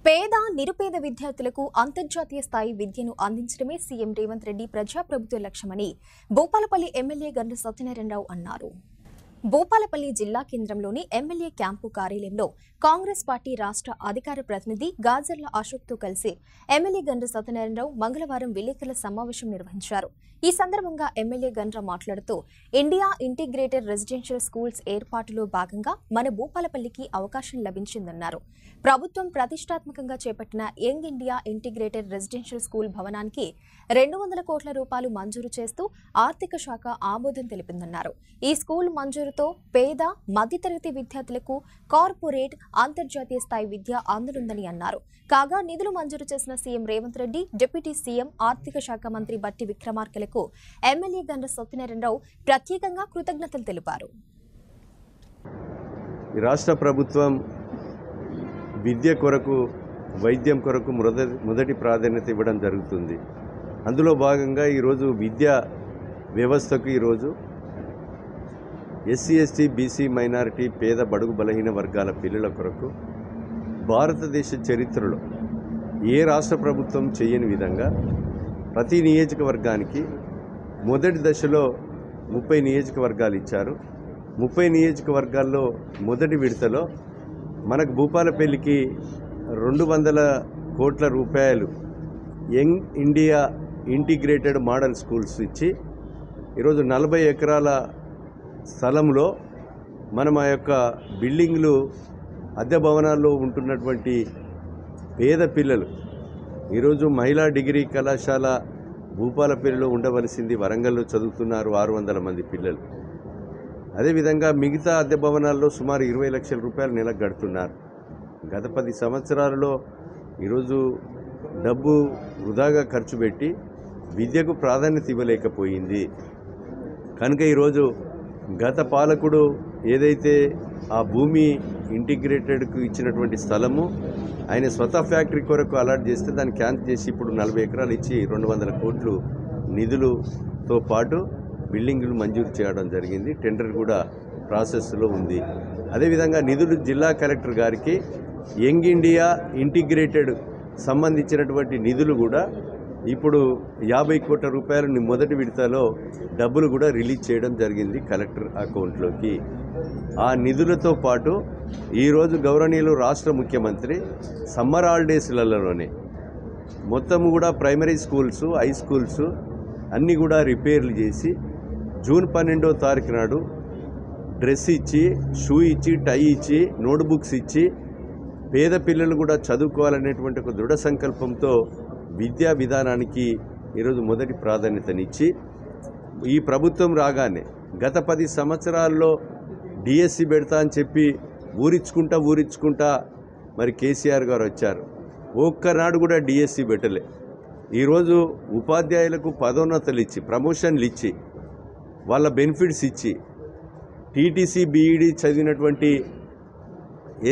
పేద నిరుపేద విద్యార్థులకు అంతర్జాతీయ స్థాయి విద్యను అందించడమే సీఎం రేవంత్ రెడ్డి ప్రజాప్రభుత్వ లక్ష్యమని భూపాలపల్లి ఎమ్మెల్యే గండ్ర సత్యనారాయణరావు అన్నారు. భూపాలపల్లి జిల్లా కేంద్రంలోని ఎమ్మెల్యే క్యాంపు కార్యాలయంలో కాంగ్రెస్ పార్టీ రాష్ట్ర అధికార ప్రతినిధి గాజర్ల అశోక్తో కలిసి ఎమ్మెల్యే గండ్ర సత్యనారాయణరావు మంగళవారం విలేకరుల సమావేశం నిర్వహించారు. ఈ సందర్భంగా ఎమ్మెల్యే గండ్ర మాట్లాడుతూ ఇండియా ఇంటిగ్రేటెడ్ రెసిడెన్షియల్ స్కూల్స్ ఏర్పాటులో భాగంగా మన భూపాలపల్లికి అవకాశం లభించిందన్నారు. ప్రభుత్వం ప్రతిష్టాత్మకంగా చేపట్టిన young India integrated residential school భవనానికి 200 కోట్ల రూపాయలు మంజూరు చేస్తూ ఆర్థిక శాఖ ఆమోదం తెలిపిందన్నారు. ఈ స్కూల్ మంజూరుతో పేద మధ్యతరగతి విద్యార్థులకు కార్పొరేట్ అంతర్జాతీయ స్థాయి విద్య అందనుందని అన్నారు. కాగా నిధులు మంజూరు చేసిన CM Revanth Reddy, deputy CM ఆర్థిక శాఖ మంత్రి బట్టి విక్రమార్కలకు ఎమ్మెల్యే గండ్ర సత్యనారాయణరావు ప్రత్యేకంగా కృతజ్ఞతలు తెలిపారు. రాష్ట్ర ప్రభుత్వం విద్య కొరకు, వైద్యం కొరకు మొదటి ప్రాధాన్యత ఇవ్వడం జరుగుతుంది. అందులో భాగంగా ఈరోజు విద్యా వ్యవస్థకు ఈరోజు ఎస్సీ, ఎస్టీ, బీసీ, మైనారిటీ, పేద, బడుగు, బలహీన వర్గాల పిల్లల కొరకు భారతదేశ చరిత్రలో ఏ రాష్ట్ర ప్రభుత్వం చేయని విధంగా ప్రతి నియోజకవర్గానికి మొదటి దశలో 30 నియోజకవర్గాలు ఇచ్చారు. 30 నియోజకవర్గాల్లో మొదటి విడతలో మనకు భూపాలపల్లికి 200 కోట్ల రూపాయలు young India integrated model schools ఇచ్చి ఈరోజు 40 ఎకరాల స్థలంలో మనం ఆ యొక్క బిల్డింగ్లు, అద్దె భవనాల్లో ఉంటున్నటువంటి పేద పిల్లలు ఈరోజు మహిళా డిగ్రీ కళాశాల భూపాలపల్లిలో ఉండవలసింది వరంగల్లో చదువుతున్నారు 600 మంది పిల్లలు. అదేవిధంగా మిగతా అద్దె భవనాల్లో సుమారు 20 లక్షల రూపాయలు నెలకు గడుతున్నారు. గత 10 సంవత్సరాలలో ఈరోజు డబ్బు వృధాగా ఖర్చు పెట్టి విద్యకు ప్రాధాన్యత ఇవ్వలేకపోయింది. కనుక ఈరోజు గత పాలకుడు ఏదైతే ఆ భూమి ఇంటిగ్రేటెడ్కు ఇచ్చినటువంటి స్థలము ఆయన స్వతహా ఫ్యాక్టరీ కొరకు అలాట్ చేస్తే దాన్ని క్యాన్సిల్ చేసి ఇప్పుడు 40 ఎకరాలు ఇచ్చి 200 కోట్లు నిధులతో పాటు బిల్డింగులు మంజూరు చేయడం జరిగింది. టెండర్ కూడా ప్రాసెస్లో ఉంది. అదేవిధంగా నిధులు జిల్లా కలెక్టర్ గారికి యంగ్ ఇండియా ఇంటిగ్రేటెడ్ సంబంధించినటువంటి నిధులు కూడా ఇప్పుడు 50 కోట్ల రూపాయలు మొదటి విడతలో డబ్బులు కూడా రిలీజ్ చేయడం జరిగింది కలెక్టర్ అకౌంట్లోకి. ఆ నిధులతో పాటు ఈరోజు గౌరవనీయులు రాష్ట్ర ముఖ్యమంత్రి సమ్మర్ హాలిడేస్లలోనే మొత్తం కూడా ప్రైమరీ స్కూల్స్, హై స్కూల్స్ అన్నీ కూడా రిపేర్లు చేసి జూన్ 12వ తారీఖు నాడు డ్రెస్ ఇచ్చి, షూ ఇచ్చి, టై ఇచ్చి, నోట్బుక్స్ ఇచ్చి పేద పిల్లలు కూడా చదువుకోవాలనేటువంటి ఒక దృఢ సంకల్పంతో విద్యా విధానానికి ఈరోజు మొదటి ప్రాధాన్యతనిచ్చి ఈ ప్రభుత్వం రాగానే గత 10 సంవత్సరాల్లో డిఎస్సి పెడతా అని చెప్పి ఊరించుకుంటా మరి కేసీఆర్ గారు వచ్చారు. ఒక్కనాడు కూడా డిఎస్సి పెట్టలే. ఈరోజు ఉపాధ్యాయులకు పదోన్నతులు ఇచ్చి, ప్రమోషన్లు ఇచ్చి, వాళ్ళ బెనిఫిట్స్ ఇచ్చి, టీటీసీ, బీఈడి చదివినటువంటి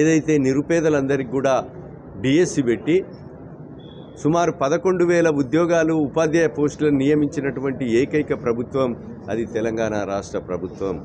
ఏదైతే నిరుపేదలందరికీ కూడా డిఎస్సి పెట్టి సుమారు 11,000 ఉద్యోగాలు, ఉపాధ్యాయ పోస్టులను నియమించినటువంటి ఏకైక ప్రభుత్వం అది తెలంగాణ రాష్ట్ర ప్రభుత్వం.